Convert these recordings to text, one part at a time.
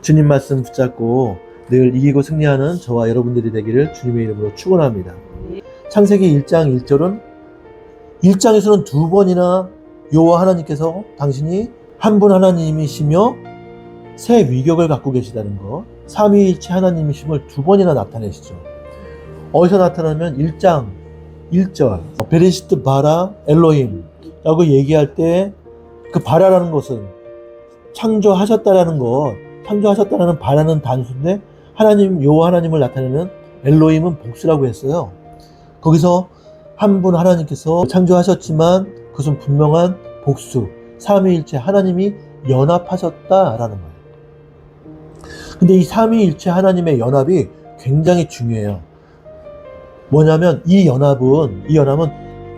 주님 말씀 붙잡고 늘 이기고 승리하는 저와 여러분들이 되기를 주님의 이름으로 축원합니다. 창세기 1장 1절은 1장에서는 두 번이나 여호와 하나님께서 당신이 한 분 하나님이시며 새 위격을 갖고 계시다는 것, 삼위일체 하나님이심을 두 번이나 나타내시죠. 어디서 나타나면 1장 1절 베레시트 바라 엘로힘 라고 얘기할 때 그 바라라는 것은 창조하셨다라는 것, 창조하셨다라는 바라는 단수인데 하나님, 여호와 하나님을 나타내는 엘로힘은 복수라고 했어요. 거기서 한 분 하나님께서 창조하셨지만 그것은 분명한 복수, 삼위일체 하나님이 연합하셨다라는 거예요. 근데 이 삼위일체 하나님의 연합이 굉장히 중요해요. 뭐냐면 이 연합은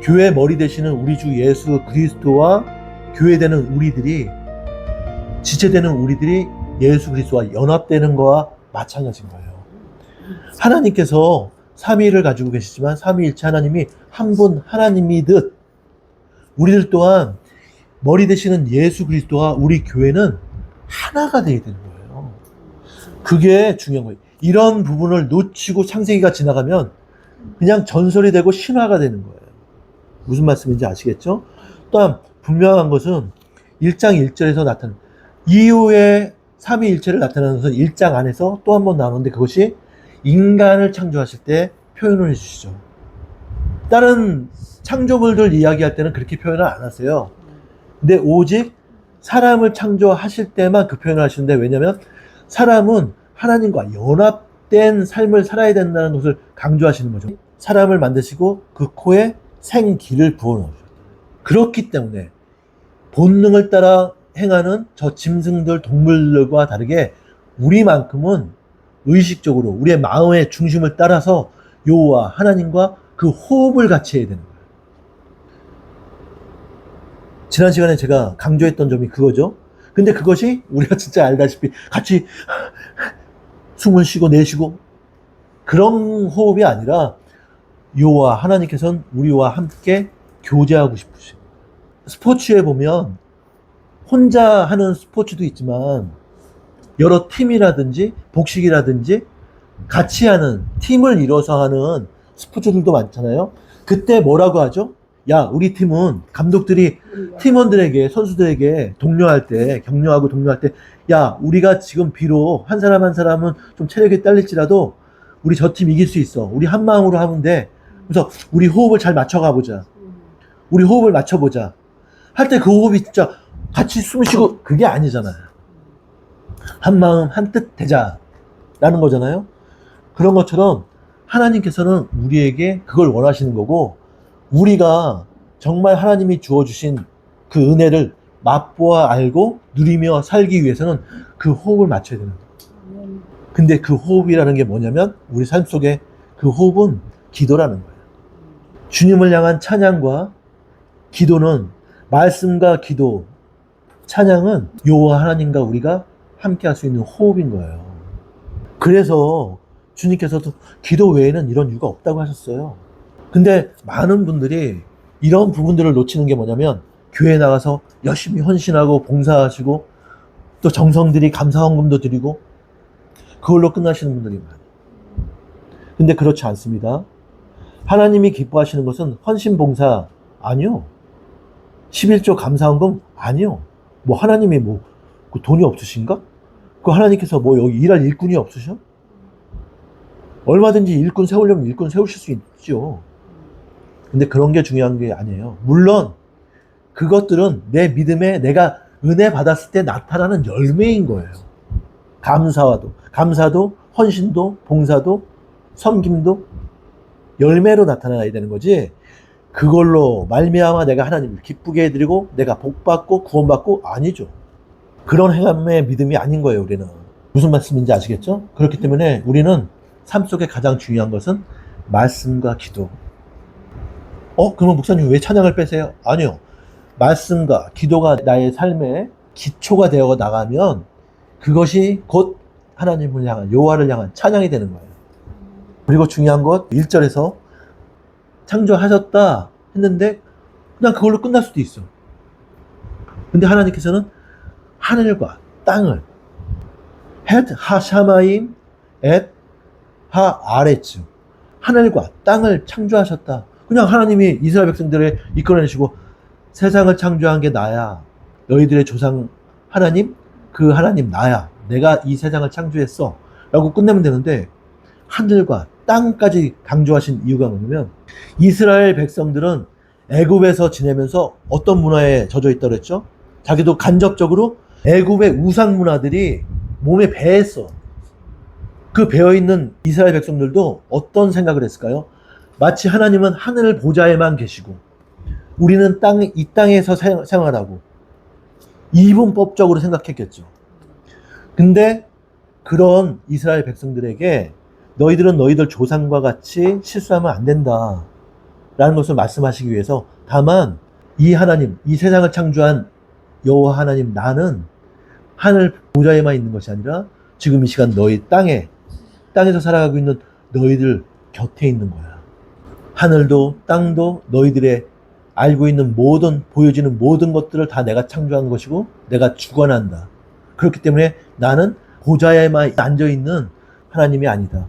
교회 머리 되시는 우리 주 예수 그리스도와 교회되는 우리들이, 지체되는 우리들이 예수 그리스도와 연합되는 거와 마찬가지인 거예요. 하나님께서 삼위를 가지고 계시지만 삼위일체 하나님이 한 분 하나님이듯 우리들 또한 머리 되시는 예수 그리스도와 우리 교회는 하나가 되어야 되는 거예요. 그게 중요한 거예요. 이런 부분을 놓치고 창세기가 지나가면 그냥 전설이 되고 신화가 되는 거예요. 무슨 말씀인지 아시겠죠? 또한 분명한 것은 1장 1절에서 나타나는 이후에 삼위일체를 나타내는 것은 1장 안에서 또 한 번 나오는데 그것이 인간을 창조하실 때 표현을 해주시죠. 다른 창조물들 이야기할 때는 그렇게 표현을 안 하세요. 근데 오직 사람을 창조하실 때만 그 표현을 하시는데, 왜냐하면 사람은 하나님과 연합된 삶을 살아야 된다는 것을 강조하시는 거죠. 사람을 만드시고 그 코에 생기를 부어넣으셨다. 그렇기 때문에 본능을 따라 행하는 저 짐승들, 동물들과 다르게 우리만큼은 의식적으로 우리의 마음의 중심을 따라서 여호와 하나님과 그 호흡을 같이 해야 되는 거예요. 지난 시간에 제가 강조했던 점이 그거죠. 근데 그것이 우리가 진짜 알다시피 같이 숨을 쉬고 내쉬고 그런 호흡이 아니라 여호와 하나님께서는 우리와 함께 교제하고 싶으시고, 스포츠에 보면 혼자 하는 스포츠도 있지만 여러 팀이라든지 복식이라든지 같이 하는, 팀을 이뤄서 하는 스포츠들도 많잖아요. 그때 뭐라고 하죠? 야, 우리 팀은 감독들이 팀원들에게, 선수들에게 독려할 때, 격려하고 독려할 때, 야, 우리가 지금 비록 한 사람 한 사람은 좀 체력이 딸릴지라도 우리 저 팀 이길 수 있어. 우리 한 마음으로 하면 돼. 그래서 우리 호흡을 잘 맞춰가 보자. 우리 호흡을 맞춰보자. 할 때 그 호흡이 진짜 같이 숨 쉬고 그게 아니잖아요. 한 마음 한 뜻 되자 라는 거잖아요. 그런 것처럼 하나님께서는 우리에게 그걸 원하시는 거고, 우리가 정말 하나님이 주어주신 그 은혜를 맛보아 알고 누리며 살기 위해서는 그 호흡을 맞춰야 되는 거예요. 근데 그 호흡이라는 게 뭐냐면 우리 삶 속에 그 호흡은 기도라는 거예요. 주님을 향한 찬양과 기도는, 말씀과 기도, 찬양은 여호와 하나님과 우리가 함께 할 수 있는 호흡인 거예요. 그래서 주님께서도 기도 외에는 이런 이유가 없다고 하셨어요. 근데 많은 분들이 이런 부분들을 놓치는 게 뭐냐면 교회에 나가서 열심히 헌신하고 봉사하시고 또 정성들이 감사헌금도 드리고 그걸로 끝나시는 분들이 많아요. 근데 그렇지 않습니다. 하나님이 기뻐하시는 것은 헌신 봉사 아니요. 11조 감사헌금 아니요. 뭐 하나님이 뭐 돈이 없으신가? 그 하나님께서 뭐 여기 일할 일꾼이 없으셔? 얼마든지 일꾼 세우려면 일꾼 세우실 수 있죠. 근데 그런 게 중요한 게 아니에요. 물론 그것들은 내 믿음에 내가 은혜 받았을 때 나타나는 열매인 거예요. 감사도, 헌신도, 봉사도, 섬김도 열매로 나타나야 되는 거지, 그걸로 말미암아 내가 하나님을 기쁘게 해드리고 내가 복받고 구원받고 아니죠. 그런 행함의 믿음이 아닌 거예요. 우리는 무슨 말씀인지 아시겠죠? 그렇기 때문에 우리는 삶 속에 가장 중요한 것은 말씀과 기도. 그러면 목사님 왜 찬양을 빼세요? 아니요. 말씀과 기도가 나의 삶의 기초가 되어 나가면 그것이 곧 하나님을 향한, 여호와를 향한 찬양이 되는 거예요. 그리고 중요한 것 1절에서 창조하셨다 했는데 그냥 그걸로 끝날 수도 있어. 근데 하나님께서는 하늘과 땅을, 헷 하샤마임 엣 하아레츠. 하늘과 땅을 창조하셨다. 그냥 하나님이 이스라엘 백성들을 이끌어내시고 세상을 창조한 게 나야. 너희들의 조상 하나님, 그 하나님 나야. 내가 이 세상을 창조했어. 라고 끝내면 되는데 하늘과 땅까지 강조하신 이유가 뭐냐면 이스라엘 백성들은 애굽에서 지내면서 어떤 문화에 젖어 있다고 그랬죠? 자기도 간접적으로 애굽의 우상 문화들이 몸에 배했어. 그 배어있는 이스라엘 백성들도 어떤 생각을 했을까요? 마치 하나님은 하늘 보좌에만 계시고 우리는 이 땅에서 생활하고 이분법적으로 생각했겠죠. 근데 그런 이스라엘 백성들에게 너희들은 너희들 조상과 같이 실수하면 안 된다 라는 것을 말씀하시기 위해서 다만 이 하나님, 이 세상을 창조한 여호와 하나님 나는 하늘 보좌에만 있는 것이 아니라 지금 이 시간 너희 땅에서 살아가고 있는 너희들 곁에 있는 거야. 하늘도 땅도 너희들의 알고 있는 보여지는 모든 것들을 다 내가 창조한 것이고 내가 주관한다. 그렇기 때문에 나는 보좌에만 앉아있는 하나님이 아니다.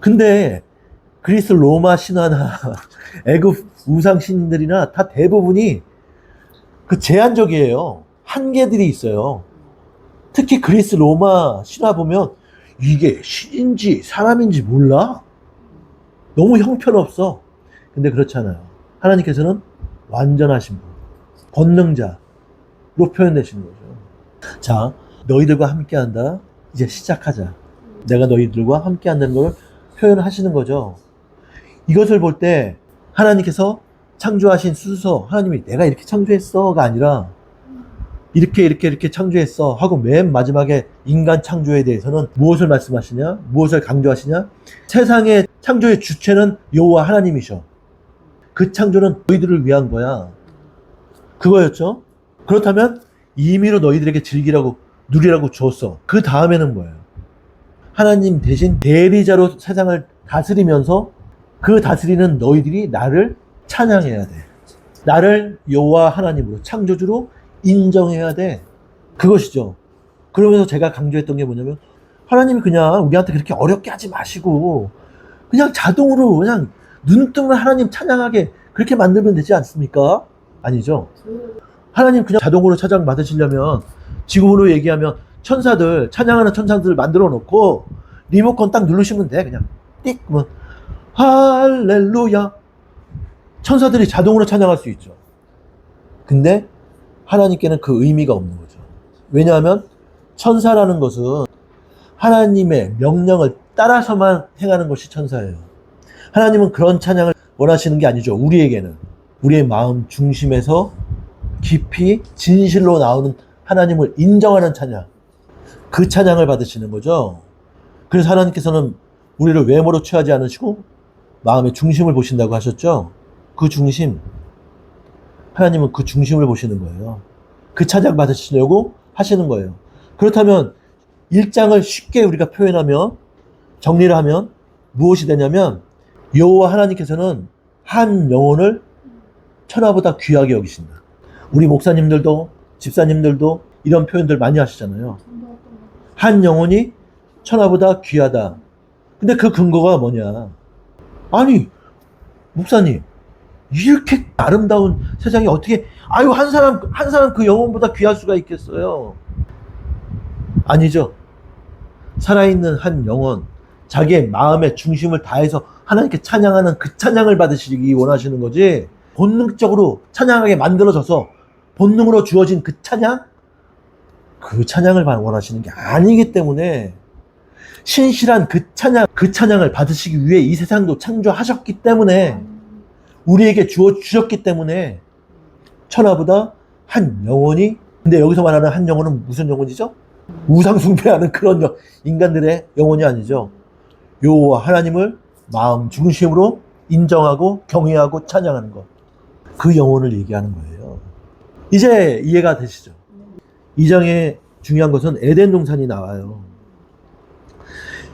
근데 그리스 로마 신화나 애굽 우상 신들이나 다 대부분이 그 제한적이에요. 한계들이 있어요. 특히 그리스 로마 신화 보면 이게 신인지 사람인지 몰라. 너무 형편없어. 근데 그렇잖아요. 하나님께서는 완전하신 분, 권능자로 표현되시는 거죠. 자, 너희들과 함께한다. 이제 시작하자. 내가 너희들과 함께한다는 걸 표현하시는 거죠. 이것을 볼 때 하나님께서 창조하신 수서 하나님이 내가 이렇게 창조했어가 아니라 이렇게 창조했어 하고 맨 마지막에 인간 창조에 대해서는 무엇을 말씀하시냐? 무엇을 강조하시냐? 세상의 창조의 주체는 여호와 하나님이셔. 그 창조는 너희들을 위한 거야. 그거였죠? 그렇다면 임의로 너희들에게 누리라고 주었어. 그 다음에는 뭐예요? 하나님 대신 대리자로 세상을 다스리면서 그 다스리는 너희들이 나를 찬양해야 돼. 나를 여호와 하나님으로 창조주로 인정해야 돼. 그것이죠. 그러면서 제가 강조했던 게 뭐냐면 하나님이 그냥 우리한테 그렇게 어렵게 하지 마시고 그냥 자동으로 그냥 눈 뜨면 하나님 찬양하게 그렇게 만들면 되지 않습니까? 아니죠. 하나님 그냥 자동으로 찬양 받으시려면 지금으로 얘기하면 찬양하는 천사들 만들어 놓고 리모컨 딱 누르시면 돼. 그냥 띡 그러면 할렐루야 천사들이 자동으로 찬양할 수 있죠. 근데 하나님께는 그 의미가 없는 거죠. 왜냐하면 천사라는 것은 하나님의 명령을 따라서만 행하는 것이 천사예요. 하나님은 그런 찬양을 원하시는 게 아니죠. 우리에게는 우리의 마음 중심에서 깊이 진실로 나오는 하나님을 인정하는 찬양, 그 찬양을 받으시는 거죠. 그래서 하나님께서는 우리를 외모로 취하지 않으시고 마음의 중심을 보신다고 하셨죠. 그 중심, 하나님은 그 중심을 보시는 거예요. 그 찬양 받으시려고 하시는 거예요. 그렇다면 1장을 쉽게 우리가 표현하면 정리를 하면 무엇이 되냐면 여호와 하나님께서는 한 영혼을 천하보다 귀하게 여기신다. 우리 목사님들도 집사님들도 이런 표현들 많이 하시잖아요. 한 영혼이 천하보다 귀하다. 근데 그 근거가 뭐냐? 아니 목사님 이렇게 아름다운 세상에 어떻게 한 사람 그 영혼보다 귀할 수가 있겠어요? 아니죠. 살아있는 한 영혼, 자기의 마음의 중심을 다해서 하나님께 찬양하는 그 찬양을 받으시기 원하시는 거지, 본능적으로 찬양하게 만들어져서 본능으로 주어진 그 찬양을 원하시는 게 아니기 때문에, 신실한 그 찬양을 받으시기 위해 이 세상도 창조하셨기 때문에, 우리에게 주셨기 때문에 천하보다 한 영혼이, 근데 여기서 말하는 한 영혼은 무슨 영혼이죠? 우상 숭배하는 그런 인간들의 영혼이 아니죠. 여호와 하나님을 마음 중심으로 인정하고 경외하고 찬양하는 것, 그 영혼을 얘기하는 거예요. 이제 이해가 되시죠? 2장에 중요한 것은 에덴 동산이 나와요.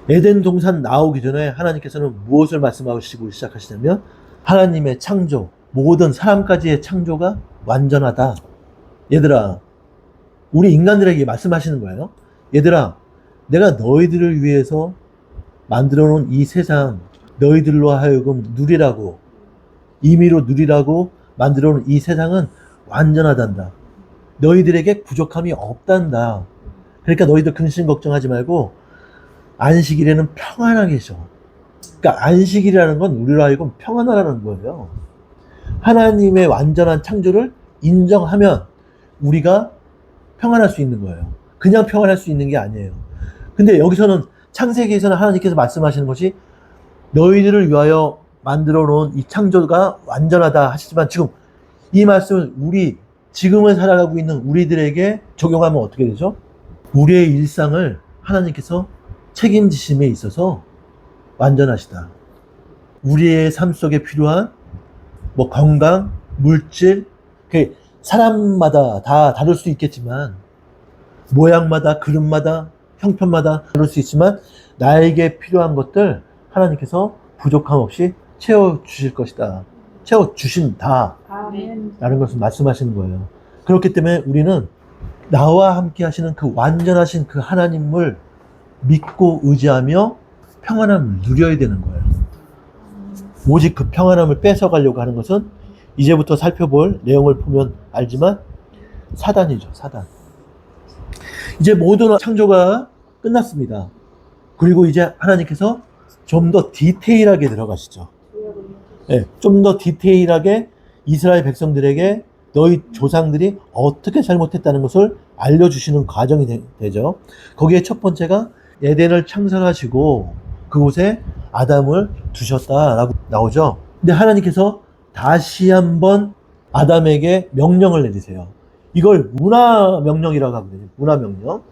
에덴 동산 나오기 전에 하나님께서는 무엇을 말씀하시고 시작하시냐면, 하나님의 창조, 모든 사람까지의 창조가 완전하다. 얘들아, 우리 인간들에게 말씀하시는 거예요. 얘들아, 내가 너희들을 위해서 만들어 놓은 이 세상, 너희들로 하여금 누리라고, 임의로 누리라고 만들어 놓은 이 세상은 완전하단다. 너희들에게 부족함이 없단다. 그러니까 너희들 근심 걱정하지 말고 안식일에는 평안하게 쉬어. 그러니까 안식일이라는 건 우리로 하여금 평안하라는 거예요. 하나님의 완전한 창조를 인정하면 우리가 평안할 수 있는 거예요. 그냥 평안할 수 있는 게 아니에요. 근데 여기서는 창세기에서는 하나님께서 말씀하시는 것이 너희들을 위하여 만들어 놓은 이 창조가 완전하다 하시지만 지금 이 말씀을 지금을 살아가고 있는 우리들에게 적용하면 어떻게 되죠? 우리의 일상을 하나님께서 책임지심에 있어서 완전하시다. 우리의 삶 속에 필요한 건강, 물질, 사람마다 다 다를 수 있겠지만 모양마다, 그릇마다, 형편마다 다를 수 있지만 나에게 필요한 것들 하나님께서 부족함 없이 채워주실 것이다. 채워주신다. 라는 것을 말씀하시는 거예요. 그렇기 때문에 우리는 나와 함께 하시는 그 완전하신 그 하나님을 믿고 의지하며 평안함을 누려야 되는 거예요. 오직 그 평안함을 뺏어가려고 하는 것은 이제부터 살펴볼 내용을 보면 알지만 사단이죠, 사단. 이제 모든 창조가 끝났습니다. 그리고 이제 하나님께서 좀 더 디테일하게 들어가시죠. 네, 좀 더 디테일하게 이스라엘 백성들에게 너희 조상들이 어떻게 잘못했다는 것을 알려주시는 과정이 되죠. 거기에 첫 번째가 에덴을 창설하시고 그곳에 아담을 두셨다라고 나오죠. 근데 하나님께서 다시 한번 아담에게 명령을 내리세요. 이걸 문화명령이라고 하거든요. 문화명령.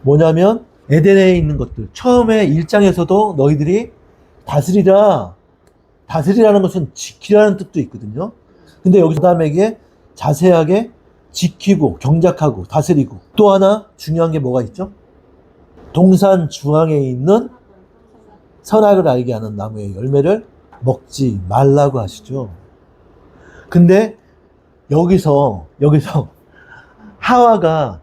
뭐냐면 에덴에 있는 것들. 처음에 1장에서도 너희들이 다스리라. 다스리라는 것은 지키라는 뜻도 있거든요. 근데 여기서 아담에게 자세하게 지키고 경작하고 다스리고 또 하나 중요한 게 뭐가 있죠? 동산 중앙에 있는 선악을 알게 하는 나무의 열매를 먹지 말라고 하시죠. 근데 여기서 하와가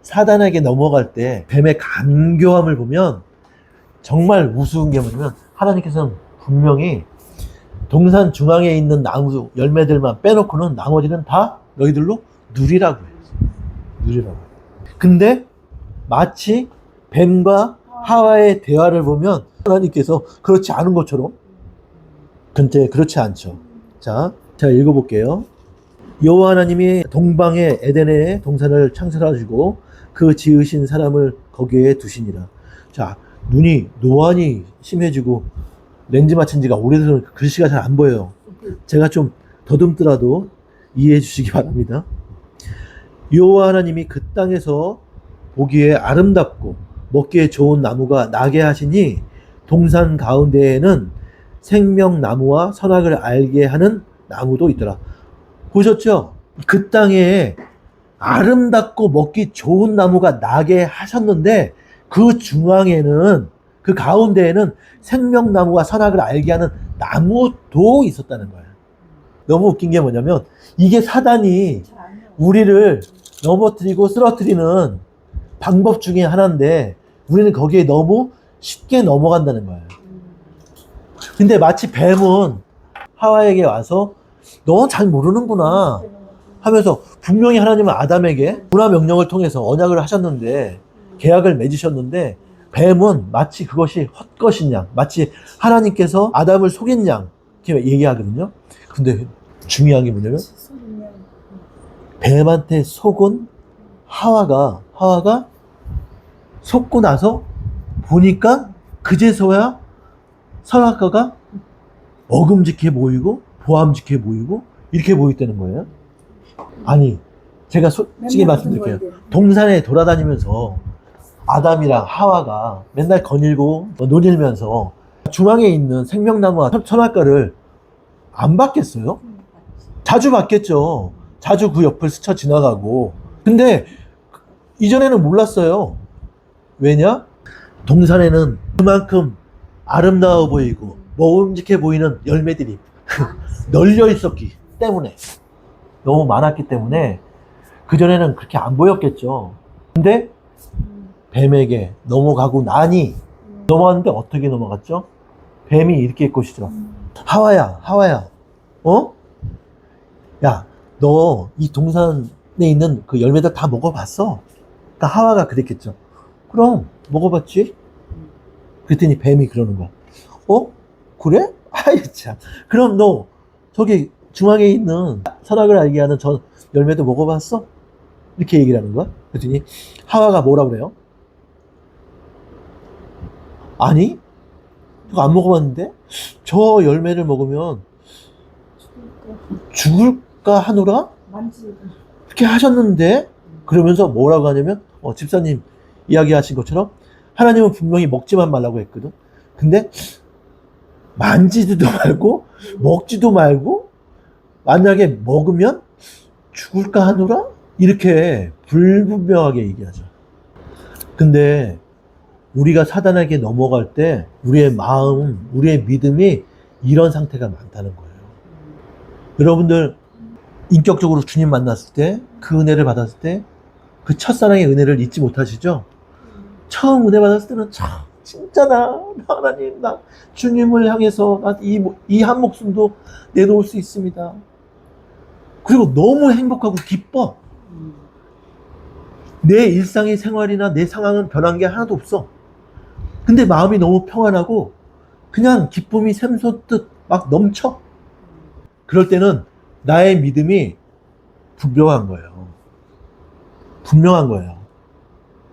사단에게 넘어갈 때 뱀의 간교함을 보면 정말 우스운 게 뭐냐면 하나님께서는 분명히 동산 중앙에 있는 나무 열매들만 빼놓고는 나머지는 다 너희들로 누리라고 해요. 누리라고. 근데 마치 뱀과 하와의 대화를 보면 하나님께서 그렇지 않은 것처럼 근데 그렇지 않죠. 자 읽어볼게요. 여호와 하나님이 동방의 에덴의 동산을 창설하시고 그 지으신 사람을 거기에 두시니라. 자, 노안이 심해지고 렌즈 맞춘 지가 오래돼서 글씨가 잘 안 보여요. 제가 좀 더듬더라도 이해해 주시기 바랍니다. 여호와 하나님이 그 땅에서 보기에 아름답고 먹기에 좋은 나무가 나게 하시니 동산 가운데에는 생명나무와 선악을 알게 하는 나무도 있더라. 보셨죠? 그 땅에 아름답고 먹기 좋은 나무가 나게 하셨는데 그 중앙에는 그 가운데에는 생명나무와 선악을 알게 하는 나무도 있었다는 거예요. 너무 웃긴 게 뭐냐면 이게 사단이 우리를 넘어뜨리고 쓰러뜨리는 방법 중에 하나인데 우리는 거기에 너무 쉽게 넘어간다는 거예요. 근데 마치 뱀은 하와에게 와서 너 잘 모르는구나 하면서 분명히 하나님은 아담에게 문화명령을 통해서 언약을 하셨는데 계약을 맺으셨는데 뱀은 마치 그것이 헛것인 양, 마치 하나님께서 아담을 속인 양 이렇게 얘기하거든요. 근데 중요한 게 뭐냐면 뱀한테 속은 하와가 속고 나서 보니까 그제서야 선악과가 먹음직해 보이고 보암직해 보이고 이렇게 보였다는 거예요. 아니 제가 솔직히 말씀드릴게요. 동산에 돌아다니면서 아담이랑 하와가 맨날 거닐고 놀면서 중앙에 있는 생명나무와 선악과를 안 봤겠어요? 자주 봤겠죠. 자주 그 옆을 스쳐 지나가고. 근데 이전에는 몰랐어요. 왜냐? 동산에는 그만큼 아름다워 보이고 먹음직해 보이는 열매들이 널려 있었기 때문에, 너무 많았기 때문에 그전에는 그렇게 안 보였겠죠. 근데 뱀에게 넘어가고 나니 넘어갔는데 어떻게 넘어갔죠? 뱀이 이렇게 했것이죠. 하와야, 하와야, 어? 야, 너 이 동산에 있는 그 열매들 다 먹어봤어? 그러니까 하와가 그랬겠죠. 그럼 먹어봤지? 그랬더니 뱀이 그러는 거야. 어? 그래? 아이 참. 그럼 너 저기 중앙에 있는 선악을 알게 하는 저 열매도 먹어봤어? 이렇게 얘기를 하는 거야. 그랬더니 하와가 뭐라 그래요? 아니, 그거 안 먹어봤는데 저 열매를 먹으면 죽을까 하노라? 이렇게 하셨는데 그러면서 뭐라고 하냐면 집사님 이야기하신 것처럼 하나님은 분명히 먹지만 말라고 했거든. 근데 만지지도 말고 먹지도 말고 만약에 먹으면 죽을까 하노라? 이렇게 불분명하게 얘기하죠. 근데 우리가 사단에게 넘어갈 때 우리의 마음, 우리의 믿음이 이런 상태가 많다는 거예요. 여러분들 인격적으로 주님 만났을 때 그 은혜를 받았을 때 그 첫사랑의 은혜를 잊지 못하시죠? 처음 은혜 받았을 때는 참 진짜 나 하나님 나 주님을 향해서 이 한 목숨도 내놓을 수 있습니다. 그리고 너무 행복하고 기뻐. 내 일상의 생활이나 내 상황은 변한 게 하나도 없어. 근데 마음이 너무 평안하고 그냥 기쁨이 샘솟듯 막 넘쳐. 그럴 때는 나의 믿음이 분명한 거예요. 분명한 거예요.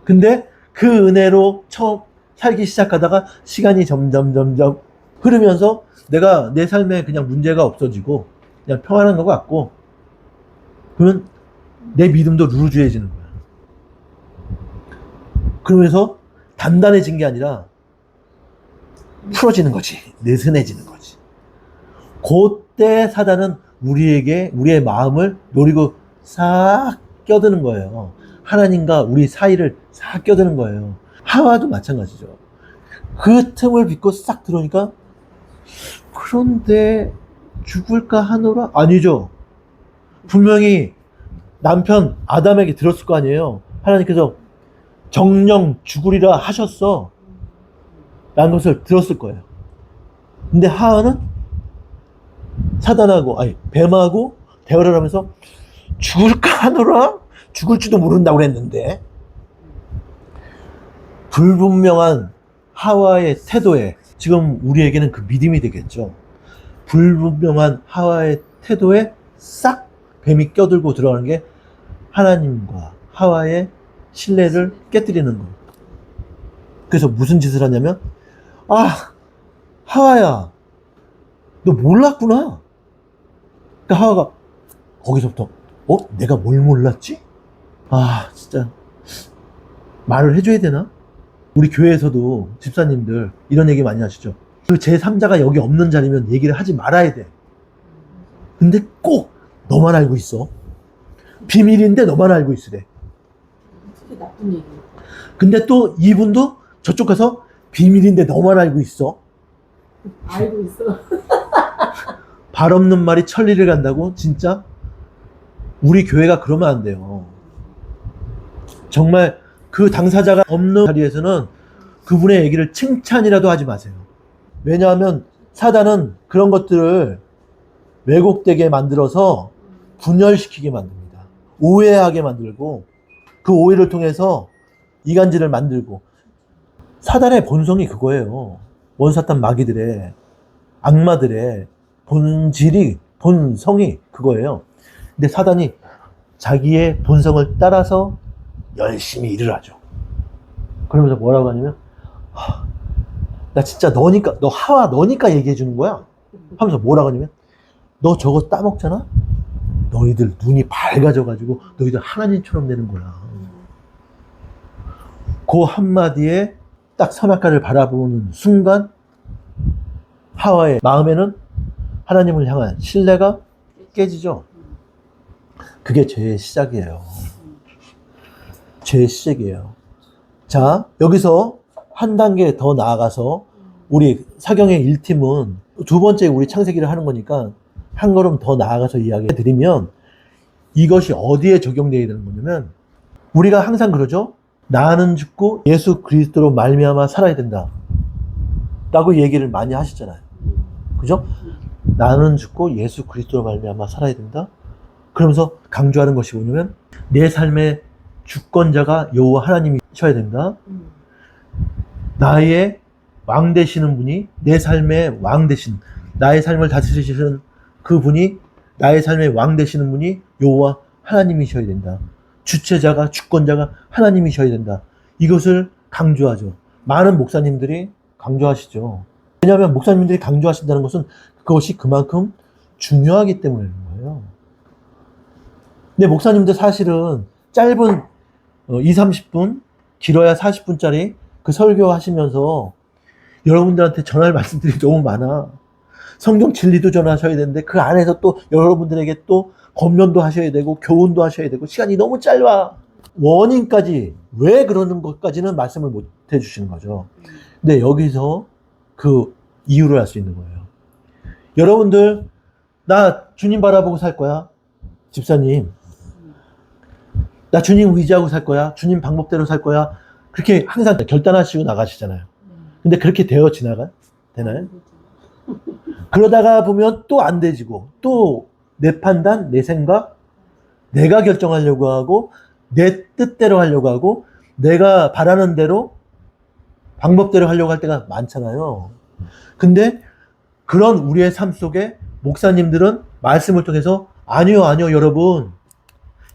근데 그 은혜로 처음 살기 시작하다가 시간이 점점 흐르면서 내가 내 삶에 그냥 문제가 없어지고 그냥 평안한 것 같고 그러면 내 믿음도 루즈해지는 거야. 그러면서 단단해진 게 아니라 풀어지는 거지. 느슨해지는 거지. 그때 사단은 우리의 마음을 노리고 싹 껴드는 거예요. 하나님과 우리 사이를 싹 껴드는 거예요. 하와도 마찬가지죠. 그 틈을 빗고 싹 들어오니까 그런데 죽을까 하노라? 아니죠. 분명히 남편 아담에게 들었을 거 아니에요. 하나님께서 정령 죽으리라 하셨어 라는 것을 들었을 거예요. 근데 하와는 사단하고 뱀하고 대화를 하면서 죽을까 하노라? 죽을지도 모른다고 그랬는데 불분명한 하와의 태도에 지금 우리에게는 그 믿음이 되겠죠. 불분명한 하와의 태도에 싹 뱀이 껴들고 들어가는 게 하나님과 하와의 신뢰를 깨뜨리는 거예요. 그래서 무슨 짓을 하냐면 하와야 너 몰랐구나. 그러니까 하와가 거기서부터 내가 뭘 몰랐지? 진짜 말을 해줘야 되나? 우리 교회에서도 집사님들 이런 얘기 많이 하시죠. 그 제3자가 여기 없는 자리면 얘기를 하지 말아야 돼. 근데 꼭 너만 알고 있어. 비밀인데 너만 알고 있으래. 되게 나쁜 얘기. 근데 또 이분도 저쪽 가서 비밀인데 너만 알고 있어. 알고 있어. 발 없는 말이 천리를 간다고? 진짜? 우리 교회가 그러면 안 돼요. 정말 그 당사자가 없는 자리에서는 그분의 얘기를 칭찬이라도 하지 마세요. 왜냐하면 사단은 그런 것들을 왜곡되게 만들어서 분열시키게 만듭니다. 오해하게 만들고 그 오해를 통해서 이간질을 만들고 사단의 본성이 그거예요. 원사탄 마귀들의 악마들의 본성이 그거예요. 근데 사단이 자기의 본성을 따라서 열심히 일을 하죠. 그러면서 뭐라고 하냐면 나 진짜 너 하와 너니까 얘기해 주는 거야 하면서 뭐라고 하냐면 너 저거 따먹잖아? 너희들 눈이 밝아져가지고 너희들 하나님처럼 되는 거야. 그 한마디에 딱 선악과를 바라보는 순간 하와의 마음에는 하나님을 향한 신뢰가 깨지죠. 그게 죄의 시작이에요. 죄의 시작이에요. 자, 여기서 한 단계 더 나아가서 우리 사경의 1팀은 두 번째 우리 창세기를 하는 거니까 한 걸음 더 나아가서 이야기해 드리면 이것이 어디에 적용되어야 되는 거냐면 우리가 항상 그러죠. 나는 죽고 예수 그리스도로 말미암아 살아야 된다 라고 얘기를 많이 하시잖아요. 그죠? 나는 죽고 예수 그리스도로 말미암아 살아야 된다. 그러면서 강조하는 것이 뭐냐면 내 삶의 주권자가 여호와 하나님이셔야 된다. 나의 왕 되시는 분이 내 삶의 왕 되신, 나의 삶을 다스리시는 그분이, 나의 삶의 왕 되시는 분이 여호와 하나님이셔야 된다. 주체자가, 주권자가 하나님이셔야 된다. 이것을 강조하죠. 많은 목사님들이 강조하시죠. 왜냐하면 목사님들이 강조하신다는 것은 그것이 그만큼 중요하기 때문인 거예요. 근데 목사님들 사실은 짧은 2, 30분, 길어야 40분짜리 그 설교 하시면서 여러분들한테 전할 말씀들이 너무 많아. 성경 진리도 전하셔야 되는데 그 안에서 또 여러분들에게 또 권면도 하셔야 되고 교훈도 하셔야 되고 시간이 너무 짧아. 원인까지 왜 그러는 것까지는 말씀을 못 해주시는 거죠. 근데 여기서 그 이유를 알 수 있는 거예요. 여러분들 나 주님 바라보고 살 거야. 집사님 나 주님 의지하고 살 거야. 주님 방법대로 살 거야. 그렇게 항상 결단하시고 나가시잖아요. 근데 그렇게 되어 되나요? 그러다가 보면 또 안 되지고 또 내 판단, 내 생각, 내가 결정하려고 하고 내 뜻대로 하려고 하고 내가 바라는 대로 방법대로 하려고 할 때가 많잖아요. 근데 그런 우리의 삶 속에 목사님들은 말씀을 통해서 아니요 여러분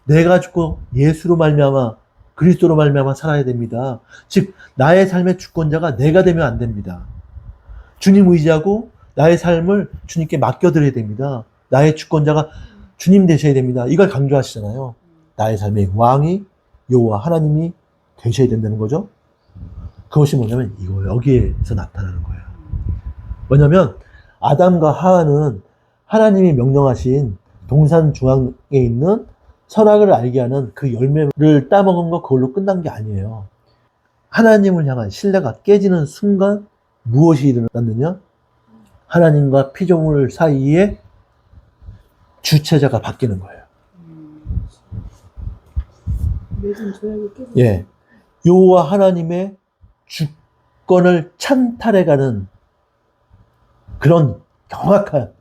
내가 죽고 예수로 말미암아 그리스도로 말미암아 살아야 됩니다. 즉 나의 삶의 주권자가 내가 되면 안 됩니다. 주님 의지하고 나의 삶을 주님께 맡겨드려야 됩니다. 나의 주권자가 주님 되셔야 됩니다. 이걸 강조하시잖아요. 나의 삶의 왕이 여호와 하나님이 되셔야 된다는 거죠. 그것이 뭐냐면 이거 여기에서 나타나는 거예요. 뭐냐면 아담과 하와는 하나님이 명령하신 동산 중앙에 있는 선악을 알게 하는 그 열매를 따먹은 거 그걸로 끝난 게 아니에요. 하나님을 향한 신뢰가 깨지는 순간 무엇이 일어났느냐? 하나님과 피조물 사이에 주체자가 바뀌는 거예요. 예, 여호와 하나님의 주권을 찬탈해가는 그런 경악한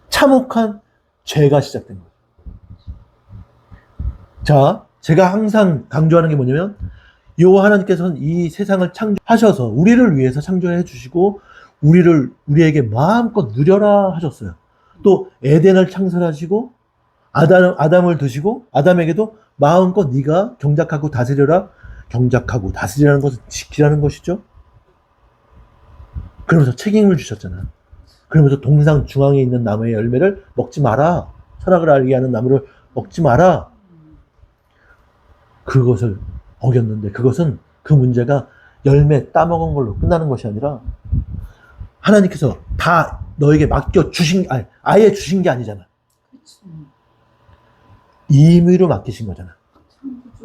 참혹한 죄가 시작된 거예요. 자, 제가 항상 강조하는 게 뭐냐면 여호와 하나님께서는 이 세상을 창조하셔서 우리를 위해서 창조해 주시고 우리에게 마음껏 누려라 하셨어요. 또 에덴을 창설하시고 아담을 두시고 아담에게도 마음껏 네가 경작하고 다스려라. 경작하고 다스리라는 것은 지키라는 것이죠. 그러면서 책임을 주셨잖아요. 그러면서 동상 중앙에 있는 나무의 열매를 먹지 마라. 선악을 알게 하는 나무를 먹지 마라. 그것을 어겼는데 그것은 그 문제가 열매 따먹은 걸로 끝나는 것이 아니라 하나님께서 다 너에게 맡겨 주신, 아예 주신 게 아니잖아. 임의로 맡기신 거잖아.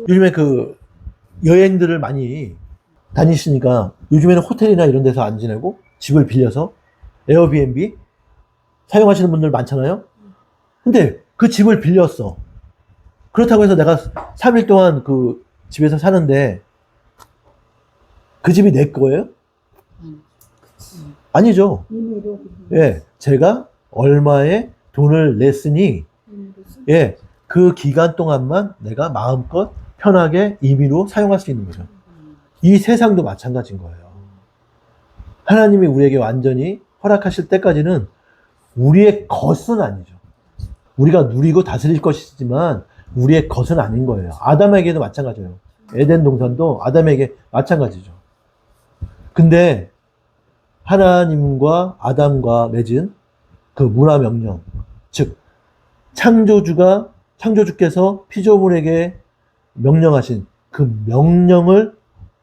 요즘에 그 여행들을 많이 다니시니까 요즘에는 호텔이나 이런 데서 안 지내고 집을 빌려서 에어비앤비 사용하시는 분들 많잖아요. 근데 그 집을 빌렸어. 그렇다고 해서 내가 3일 동안 그 집에서 사는데 그 집이 내 거예요? 아니죠. 예, 제가 얼마의 돈을 냈으니 예, 그 기간 동안만 내가 마음껏 편하게 임의로 사용할 수 있는 거죠. 이 세상도 마찬가지인 거예요. 하나님이 우리에게 완전히 허락하실 때까지는 우리의 것은 아니죠. 우리가 누리고 다스릴 것이지만 우리의 것은 아닌 거예요. 아담에게도 마찬가지예요. 에덴 동산도 아담에게 마찬가지죠. 근데 하나님과 아담과 맺은 그 문화 명령, 즉 창조주께서 피조물에게 명령하신 그 명령을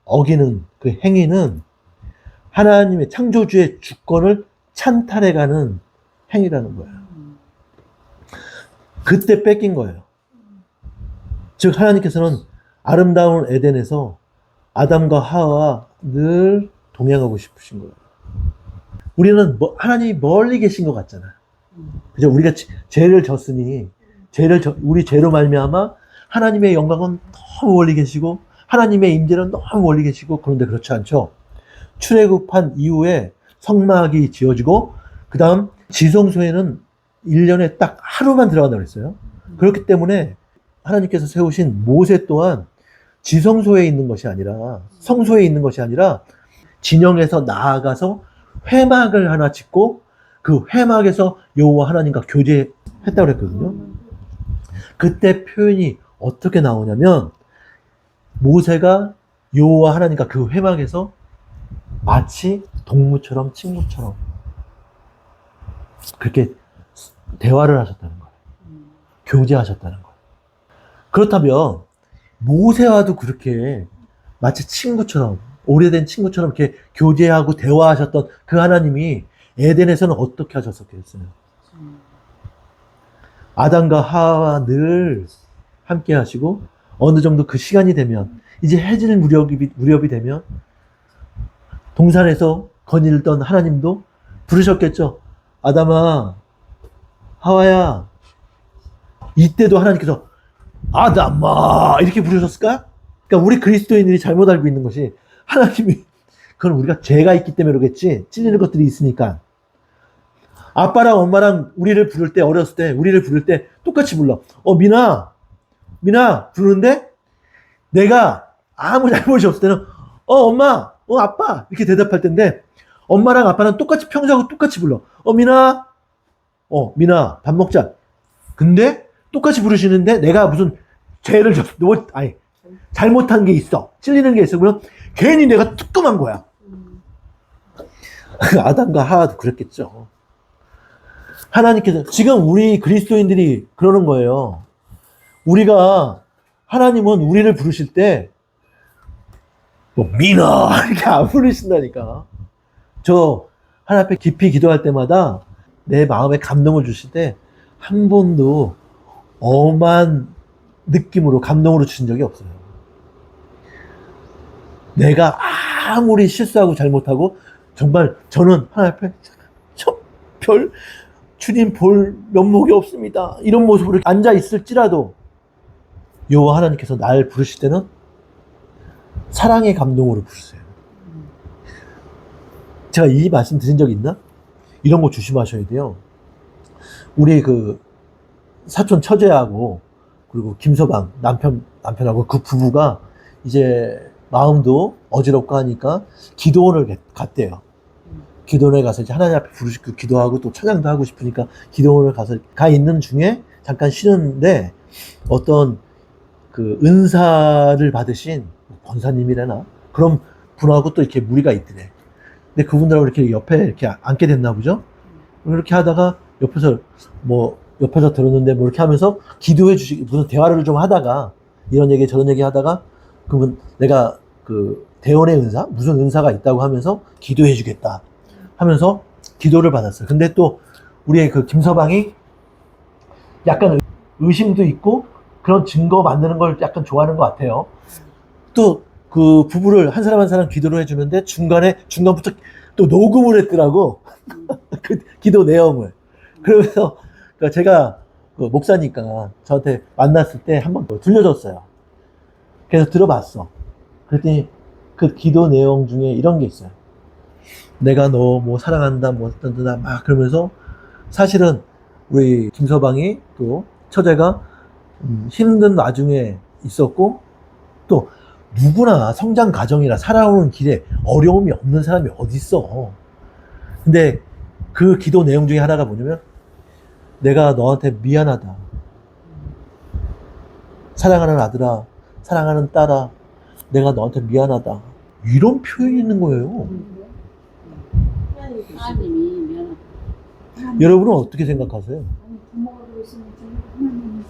어기는 그 행위는 하나님의 창조주의 주권을 찬탈해가는 행위라는 거예요. 그때 뺏긴 거예요. 즉 하나님께서는 아름다운 에덴에서 아담과 하와와 늘 동행하고 싶으신 거예요. 우리는 하나님이 멀리 계신 것 같잖아. 그죠? 우리가 죄를 졌으니 우리 죄로 말미암아 하나님의 영광은 너무 멀리 계시고 하나님의 임재는 너무 멀리 계시고 그런데 그렇지 않죠. 출애굽한 이후에 성막이 지어지고 그 다음 지성소에는 1년에 딱 하루만 들어간다고 그랬어요. 그렇기 때문에 하나님께서 세우신 모세 또한 지성소에 있는 것이 아니라 성소에 있는 것이 아니라 진영에서 나아가서 회막을 하나 짓고 그 회막에서 여호와 하나님과 교제했다고 그랬거든요. 그때 표현이 어떻게 나오냐면 모세가 여호와 하나님과 그 회막에서 마치 동무처럼 친구처럼 그렇게 대화를 하셨다는 거예요. 교제하셨다는 거예요. 그렇다면 모세와도 그렇게 마치 친구처럼 오래된 친구처럼 이렇게 교제하고 대화하셨던 그 하나님이 에덴에서는 어떻게 하셨었겠어요? 아담과 하와와 늘 함께 하시고 어느 정도 그 시간이 되면 이제 해질 무렵이 되면 동산에서 거닐던 하나님도 부르셨겠죠. 아담아, 하와야. 이때도 하나님께서 아담아 이렇게 부르셨을까? 그러니까 우리 그리스도인들이 잘못 알고 있는 것이 하나님이 그건 우리가 죄가 있기 때문에 그러겠지. 찔리는 것들이 있으니까. 아빠랑 엄마랑 우리를 부를 때 어렸을 때 우리를 부를 때 똑같이 불러. 미나 부르는데 내가 아무 잘못이 없을 때는 엄마, 아빠 이렇게 대답할 텐데 엄마랑 아빠는 똑같이 평소하고 똑같이 불러. 미나 밥 먹자. 근데 똑같이 부르시는데 내가 무슨 죄를 잘못한 게 있어. 찔리는 게 있어. 그러면 괜히 내가 뜨끔한 거야. 아담과 하와도 그랬겠죠. 하나님께서 지금 우리 그리스도인들이 그러는 거예요. 우리가 하나님은 우리를 부르실 때 미나 이렇게 안 부르신다니까. 저 하나님 앞에 깊이 기도할 때마다 내 마음에 감동을 주실 때 한 번도 엄한 느낌으로 감동으로 주신 적이 없어요. 내가 아무리 실수하고 잘못하고 정말 저는 하나님 앞에 주님 볼 면목이 없습니다. 이런 모습으로 앉아 있을지라도 여호와 하나님께서 날 부르실 때는 사랑의 감동으로 부르세요. 제가 이 말씀 드린 적 있나? 이런 거 조심하셔야 돼요. 우리 그 사촌 처제하고 그리고 김서방 남편하고 그 부부가 이제 마음도 어지럽고 하니까 기도원을 갔대요. 기도원에 가서 이제 하나님 앞에 부르시고 기도하고 또 찬양도 하고 싶으니까 기도원을 가서 가 있는 중에 잠깐 쉬는데 어떤 그 은사를 받으신 권사님이래나 그런 분하고 또 이렇게 무리가 있더래. 근데 그분들하고 이렇게 옆에 이렇게 앉게 됐나 보죠? 이렇게 하다가 옆에서 들었는데 뭐 이렇게 하면서 기도해 주시기, 무슨 대화를 좀 하다가 이런 얘기 저런 얘기 하다가 그분 내가 그 대원의 은사? 무슨 은사가 있다고 하면서 기도해 주겠다 하면서 기도를 받았어요. 근데 또 우리의 그 김서방이 약간 의심도 있고 그런 증거 만드는 걸 약간 좋아하는 것 같아요. 또 그 부부를 한 사람 한 사람 기도를 해주는데 중간부터 또 녹음을 했더라고. 그 기도 내용을. 그러면서 제가 그 목사니까 저한테 만났을 때 한번 들려줬어요. 그래서 들어봤어. 그랬더니 그 기도 내용 중에 이런 게 있어요. 내가 너 뭐 사랑한다 뭐 어떤다 막 그러면서 사실은 우리 김서방이 또 처제가 힘든 와중에 있었고 또 누구나 성장 과정이라 살아오는 길에 어려움이 없는 사람이 어디 있어. 근데 그 기도 내용 중에 하나가 뭐냐면 내가 너한테 미안하다. 사랑하는 아들아, 사랑하는 딸아, 내가 너한테 미안하다. 이런 표현이 있는 거예요. 하나님이 미안하다. 여러분은 어떻게 생각하세요? 부모가 그러시면 하나님.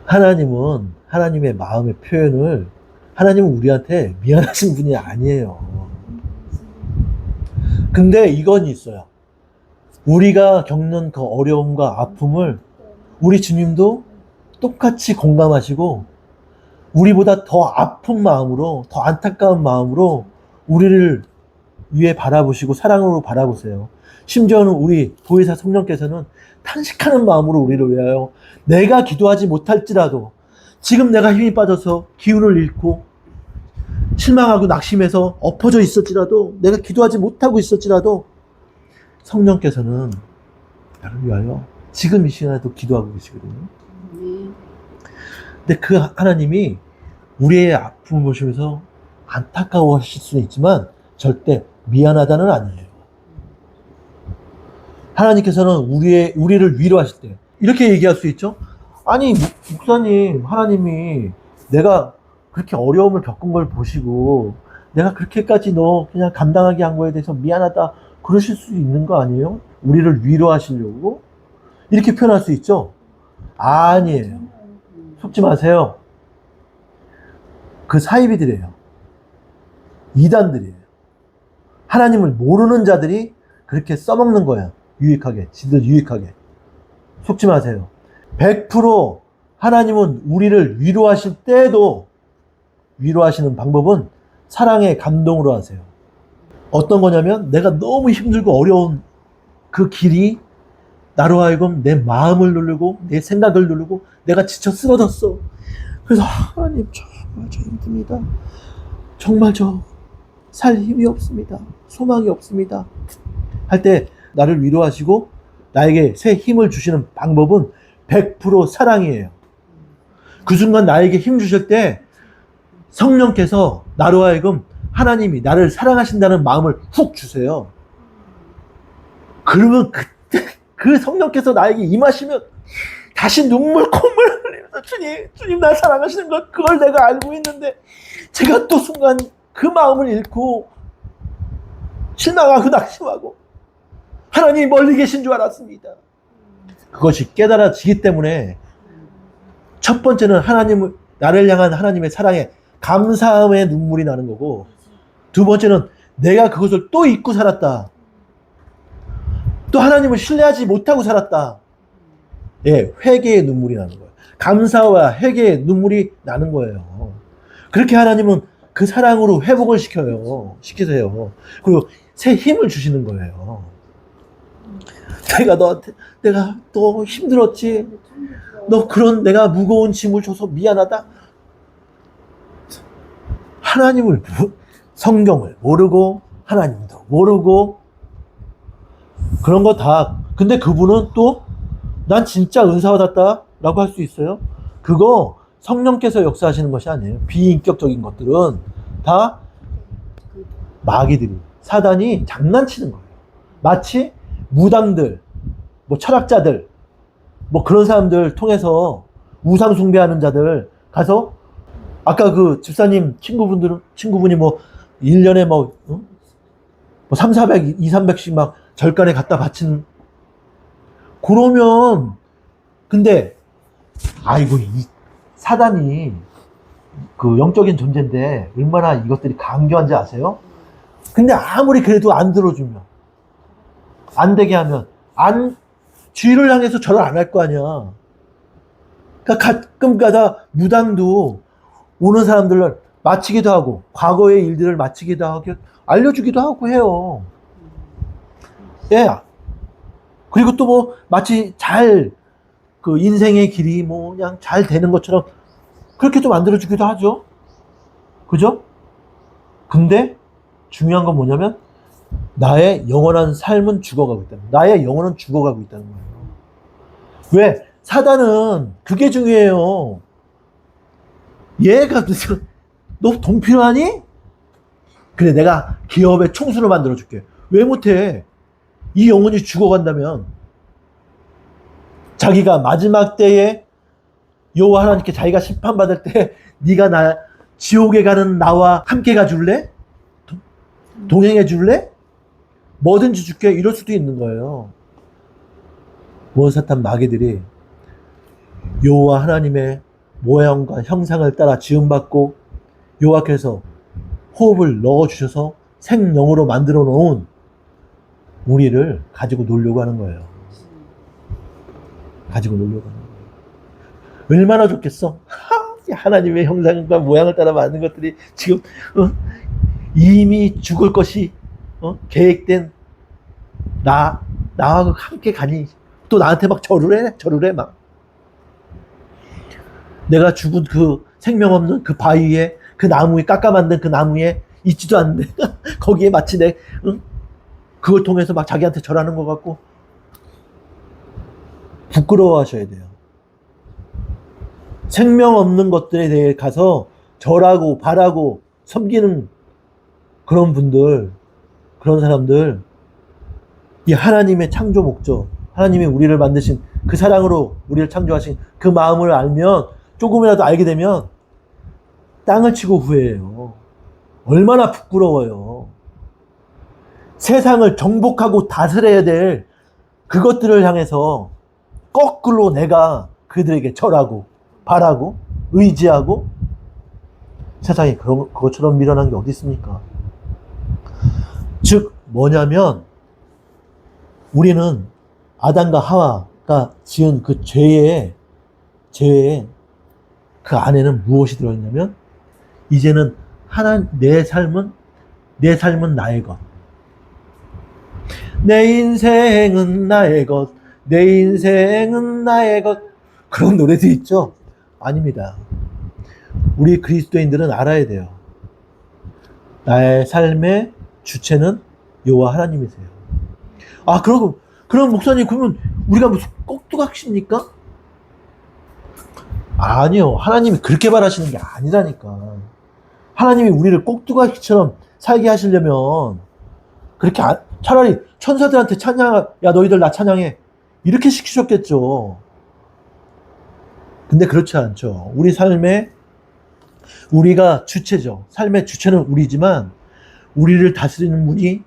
하나님은 하나님의 마음의 표현을 하나님은 우리한테 미안하신 분이 아니에요. 근데 이건 있어요. 우리가 겪는 그 어려움과 아픔을 우리 주님도 똑같이 공감하시고 우리보다 더 아픈 마음으로 더 안타까운 마음으로 우리를 위해 바라보시고 사랑으로 바라보세요. 심지어는 우리 보혜사 성령께서는 탄식하는 마음으로 우리를 위하여 내가 기도하지 못할지라도 지금 내가 힘이 빠져서 기운을 잃고 실망하고 낙심해서 엎어져 있었지라도 내가 기도하지 못하고 있었지라도 성령께서는 나를 위하여 지금 이 시간에도 기도하고 계시거든요. 네. 근데 그 하나님이 우리의 아픔을 보시면서 안타까워하실 수는 있지만 절대 미안하다는 아니에요. 하나님께서는 우리를 위로하실 때 이렇게 얘기할 수 있죠. 아니 목사님, 하나님이 내가 그렇게 어려움을 겪은 걸 보시고 내가 그렇게까지 너 그냥 감당하게 한 거에 대해서 미안하다 그러실 수 있는 거 아니에요? 우리를 위로하시려고 이렇게 표현할 수 있죠. 아니에요. 속지 마세요. 그 사이비들이에요. 이단들이에요. 하나님을 모르는 자들이 그렇게 써먹는 거야. 유익하게, 지들 유익하게. 속지 마세요. 100% 하나님은 우리를 위로하실 때에도 위로하시는 방법은 사랑의 감동으로 하세요. 어떤 거냐면 내가 너무 힘들고 어려운 그 길이 나로 하여금 내 마음을 누르고 내 생각을 누르고 내가 지쳐 쓰러졌어. 그래서 하나님 정말 저 힘듭니다. 정말 저 살 힘이 없습니다. 소망이 없습니다. 할 때 나를 위로하시고 나에게 새 힘을 주시는 방법은 100% 사랑이에요. 그 순간 나에게 힘 주실 때 성령께서 나로 하여금 하나님이 나를 사랑하신다는 마음을 훅 주세요. 그러면 그때 그 성령께서 나에게 임하시면 다시 눈물 콧물 흘리면서 주님 날 사랑하시는 걸 그걸 내가 알고 있는데 제가 또 순간 그 마음을 잃고 실망하고 낙심하고 하나님이 멀리 계신 줄 알았습니다. 그것이 깨달아지기 때문에 첫 번째는 나를 향한 하나님의 사랑에 감사함의 눈물이 나는 거고, 두 번째는 내가 그것을 또 잊고 살았다. 또 하나님을 신뢰하지 못하고 살았다. 예, 회개의 눈물이 나는 거예요. 감사와 회개의 눈물이 나는 거예요. 그렇게 하나님은 그 사랑으로 회복을 시키세요. 그리고 새 힘을 주시는 거예요. 내가 또 힘들었지. 너 그런 내가 무거운 짐을 줘서 미안하다. 성경을 모르고 하나님도 모르고 그런 거 다. 근데 그분은 또 난 진짜 은사 받았다 라고 할 수 있어요. 그거 성령께서 역사하시는 것이 아니에요. 비인격적인 것들은 다 마귀들이, 사단이 장난치는 거예요. 마치 무당들, 뭐 철학자들, 뭐 그런 사람들 통해서 우상 숭배하는 자들 가서 아까 그 집사님 친구분이 뭐 1년에 뭐 3, 400, 2, 300씩 막 절간에 갖다 바치는, 그러면 근데 아이고 이 사단이 그 영적인 존재인데 얼마나 이것들이 강교한지 아세요? 근데 아무리 그래도 안 들어주면, 안 되게 하면 주의를 향해서 절을 안 할 거 아니야. 그러니까 가끔가다 무당도 오는 사람들을 마치기도 하고 과거의 일들을 마치기도 하고 알려주기도 하고 해요. 예. 그리고 또 뭐 마치 그 인생의 길이 뭐 그냥 잘 되는 것처럼 그렇게 또 만들어주기도 하죠. 그죠? 근데 중요한 건 뭐냐면 나의 영원한 삶은 죽어가고 있다는 거예요. 나의 영혼은 죽어가고 있다는 거예요. 왜? 사단은 그게 중요해요. 얘가 너 돈 필요하니? 그래, 내가 기업의 총수로 만들어줄게. 왜 못해? 이 영혼이 죽어간다면 자기가 마지막 때에 여호와 하나님께 자기가 심판받을 때 네가 지옥에 가는 나와 함께 가줄래? 동행해 줄래? 뭐든지 줄게. 이럴 수도 있는 거예요. 사탄 마귀들이 여호와 하나님의 모양과 형상을 따라 지음받고 여호와께서 호흡을 넣어주셔서 생명으로 만들어 놓은 우리를 가지고 놀려고 하는 거예요. 가지고 놀려고 하는 거예요. 얼마나 좋겠어? 하나님의 형상과 모양을 따라 만든 것들이 지금 이미 죽을 것이 계획된 나하고 함께 가니 또 나한테 막 절을 해, 막. 내가 죽은 그 생명 없는 그 바위에, 그 나무에, 깎아 만든 그 나무에 있지도 않는데, 거기에 마치 응? 그걸 통해서 막 자기한테 절하는 것 같고, 부끄러워 하셔야 돼요. 생명 없는 것들에 대해 가서 절하고, 바라고, 섬기는 그런 분들, 그런 사람들, 이 하나님의 창조 목적, 하나님이 우리를 만드신 그 사랑으로 우리를 창조하신 그 마음을 알면, 조금이라도 알게 되면 땅을 치고 후회해요. 얼마나 부끄러워요. 세상을 정복하고 다스려야 될 그것들을 향해서 거꾸로 내가 그들에게 절하고 바라고 의지하고, 세상에 그것처럼 미련한 게 어디 있습니까? 즉 뭐냐면, 우리는 아담과 하와가 지은 그 죄의 그 안에는 무엇이 들어있냐면, 이제는 내 삶은 나의 것. 내 인생은 나의 것. 내 인생은 나의 것. 그런 노래도 있죠? 아닙니다. 우리 그리스도인들은 알아야 돼요. 나의 삶의 주체는 여호와 하나님이세요. 아, 그럼 목사님, 그러면 우리가 무슨 꼭두각시입니까? 아니요. 하나님이 그렇게 바라시는 게 아니라니까. 하나님이 우리를 꼭두각시처럼 살게 하시려면 그렇게 차라리 천사들한테 야 너희들 나 찬양해, 이렇게 시키셨겠죠. 근데 그렇지 않죠. 우리 삶에 우리가 주체죠. 삶의 주체는 우리지만, 우리를 다스리는 분이,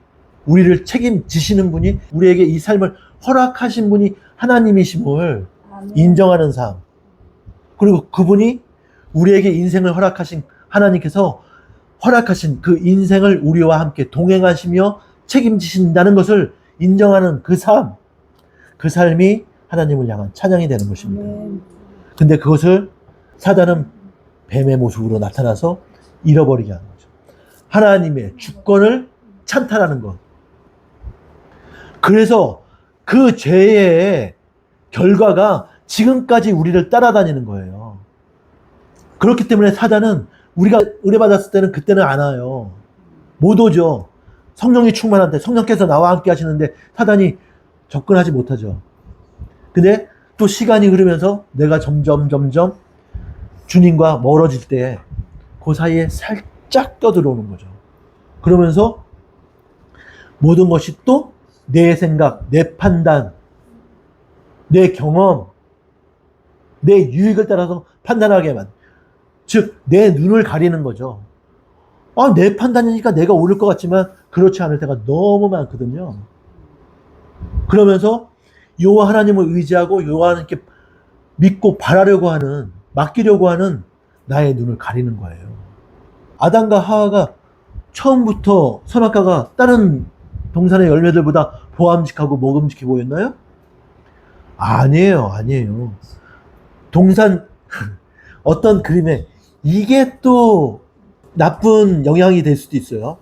우리를 책임지시는 분이, 우리에게 이 삶을 허락하신 분이 하나님이심을 인정하는 삶. 그리고 그분이 우리에게 인생을 허락하신, 하나님께서 허락하신 그 인생을 우리와 함께 동행하시며 책임지신다는 것을 인정하는 그 삶. 그 삶이 하나님을 향한 찬양이 되는 것입니다. 근데 그것을 사단은 뱀의 모습으로 나타나서 잃어버리게 하는 거죠. 하나님의 주권을 찬탈하는 것. 그래서 그 죄의 결과가 지금까지 우리를 따라다니는 거예요. 그렇기 때문에 사단은 우리가 의뢰받았을 때는 그때는 안 와요. 못 오죠. 성령이 충만한데, 성령께서 나와 함께 하시는데 사단이 접근하지 못하죠. 근데 또 시간이 흐르면서 내가 점점 주님과 멀어질 때 그 사이에 살짝 떠들어오는 거죠. 그러면서 모든 것이 또 내 생각, 내 판단, 내 경험, 내 유익을 따라서 판단하게만, 즉 내 눈을 가리는 거죠. 내 판단이니까 내가 옳을 것 같지만 그렇지 않을 때가 너무 많거든요. 그러면서 여호와 하나님을 의지하고 여호와 하나님께 믿고 바라려고 하는, 맡기려고 하는 나의 눈을 가리는 거예요. 아담과 하와가 처음부터 선악과가 다른 동산의 열매들보다 보암직하고 먹음직해 보였나요? 아니에요. 동산 어떤 그림에 이게 또 나쁜 영향이 될 수도 있어요.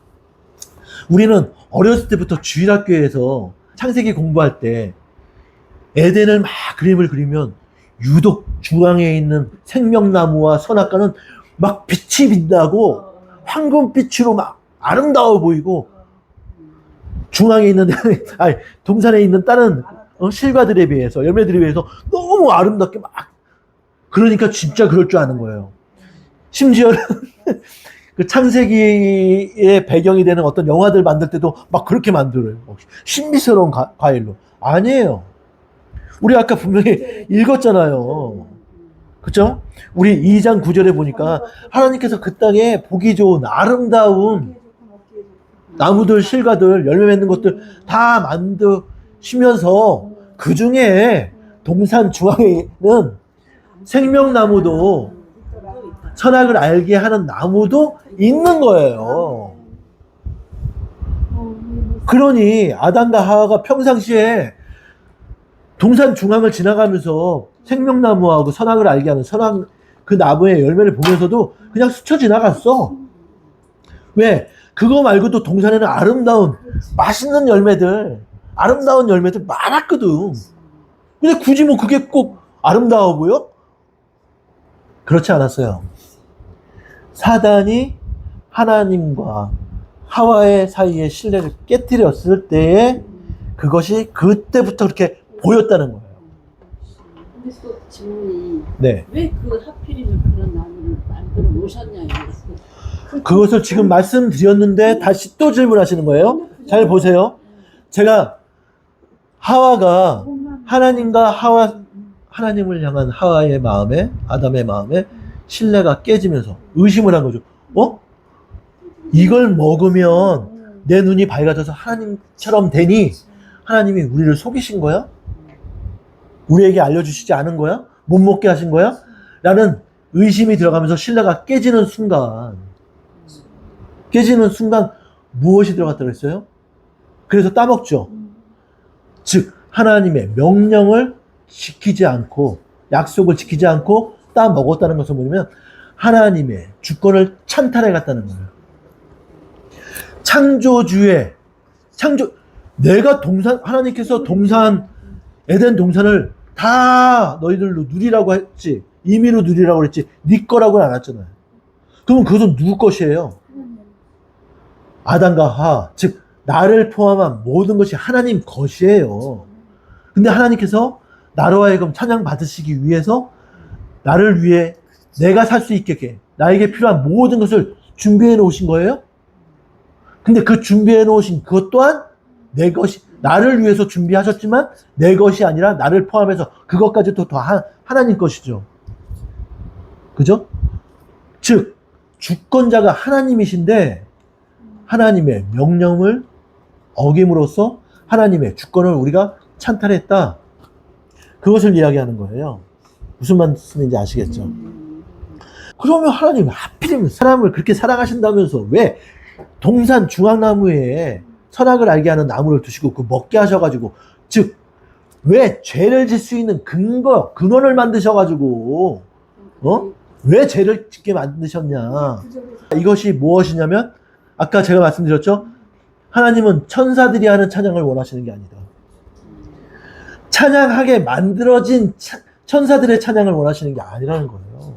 우리는 어렸을 때부터 주일학교에서 창세기 공부할 때 에덴을 막 그림을 그리면 유독 중앙에 있는 생명나무와 선악과는 막 빛이 빛나고 황금빛으로 막 아름다워 보이고, 중앙에 있는 동산에 있는 다른 실과들에 비해서, 열매들에 비해서 너무 아름답게 막, 그러니까 진짜 그럴 줄 아는 거예요. 심지어는 그 창세기의 배경이 되는 어떤 영화들 만들 때도 막 그렇게 만들어요. 신비스러운 과일로. 아니에요. 우리 아까 분명히 읽었잖아요. 그쵸? 우리 2장 9절에 보니까 하나님께서 그 땅에 보기 좋은 아름다운 나무들, 실과들, 열매 맺는 것들 다 만드시면서 그 중에 동산 중앙에 있는 생명나무도, 선악을 알게 하는 나무도 있는 거예요. 그러니 아담과 하와가 평상시에 동산 중앙을 지나가면서 생명나무하고 선악을 알게 하는 그 나무의 열매를 보면서도 그냥 스쳐 지나갔어. 왜? 그거 말고도 동산에는 아름다운 맛있는 열매들, 아름다운 열매들 많았거든. 근데 굳이 뭐 그게 꼭 아름다워 보여? 그렇지 않았어요. 사단이 하나님과 하와의 사이의 신뢰를 깨뜨렸을 때에 그것이 그때부터 그렇게 보였다는 거예요. 근데 또 질문이 네. 왜 그 하필이면 그런 나무를 만들어 놓으셨냐 그것을 지금 말씀드렸는데 다시 또 질문하시는 거예요. 잘 보세요. 제가 하와가 하나님을 향한 하와의 마음에, 아담의 마음에 신뢰가 깨지면서 의심을 한 거죠. 이걸 먹으면 내 눈이 밝아져서 하나님처럼 되니 하나님이 우리를 속이신 거야? 우리에게 알려주시지 않은 거야? 못 먹게 하신 거야? 라는 의심이 들어가면서 신뢰가 깨지는 순간 무엇이 들어갔다고 했어요? 그래서 따먹죠. 즉 하나님의 명령을 지키지 않고 약속을 지키지 않고 따먹었다는 것은 뭐냐면 하나님의 주권을 찬탈해 갔다는 거예요. 내가 하나님께서 에덴 동산을 다 너희들로 누리라고 했지. 임의로 누리라고 그랬지. 네 거라고는 안 했잖아요. 그러면 그것은 누구 것이에요? 아담과 하와, 즉 나를 포함한 모든 것이 하나님 것이에요. 근데 하나님께서 나로 하여금 찬양 받으시기 위해서 나를 위해 내가 살 수 있게 나에게 필요한 모든 것을 준비해 놓으신 거예요. 근데 그 준비해 놓으신 그것 또한 내 것이, 나를 위해서 준비하셨지만 내 것이 아니라 나를 포함해서 그것까지도 다 하나님 것이죠. 그죠? 즉 주권자가 하나님이신데 하나님의 명령을 어김으로써 하나님의 주권을 우리가 찬탈했다. 그것을 이야기하는 거예요. 무슨 말씀인지 아시겠죠? 그러면 하나님 하필이면 사람을 그렇게 사랑하신다면서 왜 동산 중앙나무에 선악을 알게 하는 나무를 두시고 그 먹게 하셔가지고, 즉 왜 죄를 질 수 있는 근원을 만드셔가지고 왜 죄를 짓게 만드셨냐. 이것이 무엇이냐면 아까 제가 말씀드렸죠. 하나님은 천사들이 하는 찬양을 원하시는 게 아니다. 찬양하게 만들어진 천사들의 찬양을 원하시는 게 아니라는 거예요.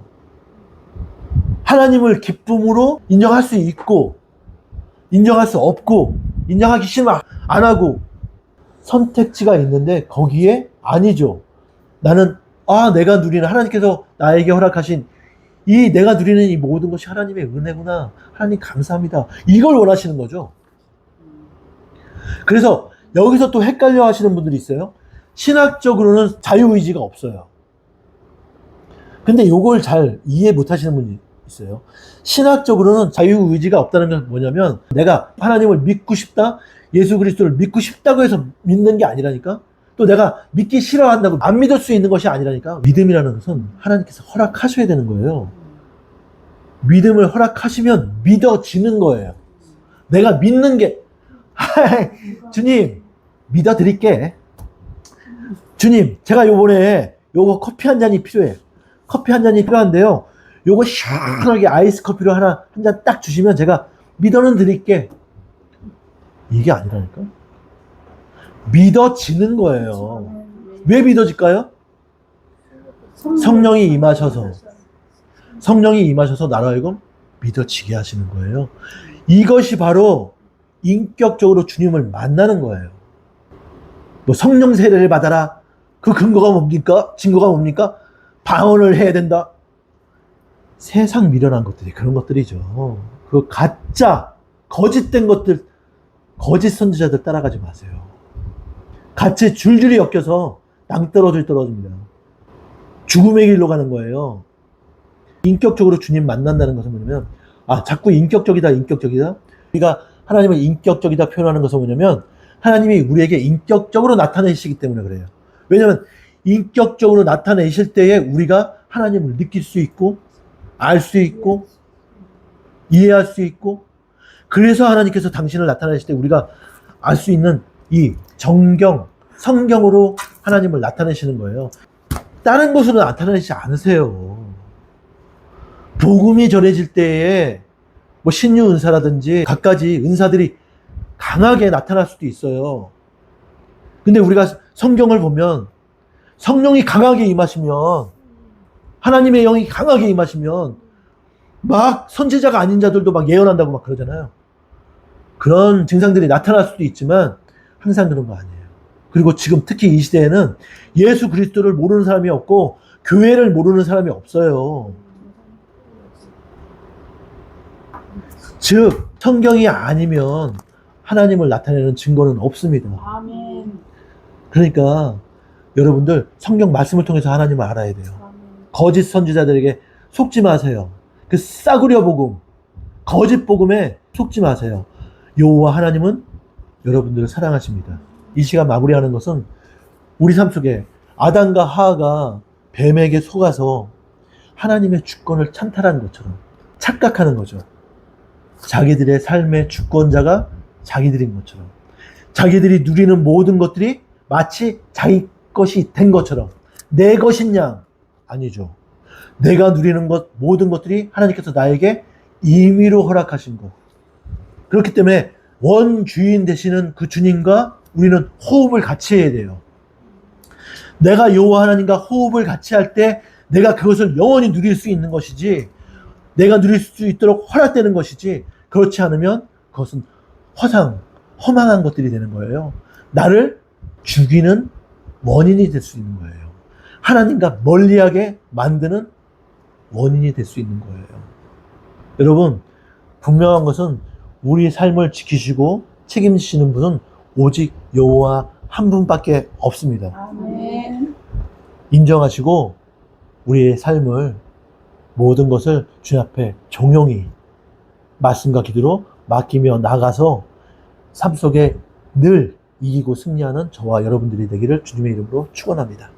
하나님을 기쁨으로 인정할 수 있고 인정할 수 없고 인정하기 싫으면 안 하고 선택지가 있는데 거기에 아니죠. 나는 내가 누리는 하나님께서 나에게 허락하신 이 내가 누리는 이 모든 것이 하나님의 은혜구나. 하나님 감사합니다. 이걸 원하시는 거죠. 그래서 여기서 또 헷갈려 하시는 분들이 있어요. 신학적으로는 자유의지가 없어요. 근데 이걸 잘 이해 못 하시는 분이 있어요. 신학적으로는 자유의지가 없다는 건 뭐냐면 내가 하나님을 믿고 싶다, 예수 그리스도를 믿고 싶다고 해서 믿는 게 아니라니까. 또 내가 믿기 싫어한다고 안 믿을 수 있는 것이 아니라니까. 믿음이라는 것은 하나님께서 허락하셔야 되는 거예요. 믿음을 허락하시면 믿어지는 거예요. 내가 믿는 게 주님 믿어드릴게. 주님 제가 요번에 요거 커피 한 잔이 필요해. 커피 한 잔이 필요한데요. 요거 시원하게 아이스 커피로 한 잔 딱 주시면 제가 믿어는 드릴게. 이게 아니라니까. 믿어지는 거예요. 왜 믿어질까요? 성령이 임하셔서 나로 하여금 믿어지게 하시는 거예요. 이것이 바로 인격적으로 주님을 만나는 거예요. 뭐 성령 세례를 받아라. 그 근거가 뭡니까? 증거가 뭡니까? 방언을 해야 된다. 세상 미련한 것들이 그런 것들이죠. 그 가짜 거짓된 것들, 거짓 선지자들 따라가지 마세요. 같이 줄줄이 엮여서 떨어집니다. 죽음의 길로 가는 거예요. 인격적으로 주님 만난다는 것은 뭐냐면 자꾸 인격적이다. 우리가 하나님을 인격적이다 표현하는 것은 뭐냐면 하나님이 우리에게 인격적으로 나타내시기 때문에 그래요. 왜냐하면 인격적으로 나타내실 때에 우리가 하나님을 느낄 수 있고 알 수 있고 이해할 수 있고, 그래서 하나님께서 당신을 나타내실 때 우리가 알 수 있는 이 성경으로 하나님을 나타내시는 거예요. 다른 것으로 나타내시지 않으세요. 복음이 전해질 때에 뭐 신유 은사라든지 갖가지 은사들이 강하게 나타날 수도 있어요. 근데 우리가 성경을 보면 성령이 강하게 임하시면, 하나님의 영이 강하게 임하시면 막 선지자가 아닌 자들도 막 예언한다고 막 그러잖아요. 그런 증상들이 나타날 수도 있지만 항상 그런 거 아니에요. 그리고 지금 특히 이 시대에는 예수 그리스도를 모르는 사람이 없고 교회를 모르는 사람이 없어요. 즉 성경이 아니면 하나님을 나타내는 증거는 없습니다. 아멘. 그러니까 여러분들 성경 말씀을 통해서 하나님을 알아야 돼요. 거짓 선지자들에게 속지 마세요. 그 싸구려 복음, 거짓 복음에 속지 마세요. 여호와 하나님은 여러분들을 사랑하십니다. 이 시간 마무리하는 것은 우리 삶 속에 아담과 하하가 뱀에게 속아서 하나님의 주권을 찬탈한 것처럼 착각하는 거죠. 자기들의 삶의 주권자가 자기들인 것처럼, 자기들이 누리는 모든 것들이 마치 자기 것이 된 것처럼, 내 것인 양 아니죠. 내가 누리는 것, 모든 것들이 하나님께서 나에게 임의로 허락하신 것. 그렇기 때문에 원주인 되시는 그 주님과 우리는 호흡을 같이 해야 돼요. 내가 여호와 하나님과 호흡을 같이 할 때 내가 그것을 영원히 누릴 수 있는 것이지, 내가 누릴 수 있도록 허락되는 것이지, 그렇지 않으면 그것은 허망한 것들이 되는 거예요. 나를 죽이는 원인이 될 수 있는 거예요. 하나님과 멀리하게 만드는 원인이 될 수 있는 거예요. 여러분, 분명한 것은 우리 삶을 지키시고 책임지시는 분은 오직 여호와 한 분밖에 없습니다. 아멘. 인정하시고 우리의 삶을, 모든 것을 주님 앞에 종용히 말씀과 기도로 맡기며 나가서 삶 속에 늘 이기고 승리하는 저와 여러분들이 되기를 주님의 이름으로 축원합니다.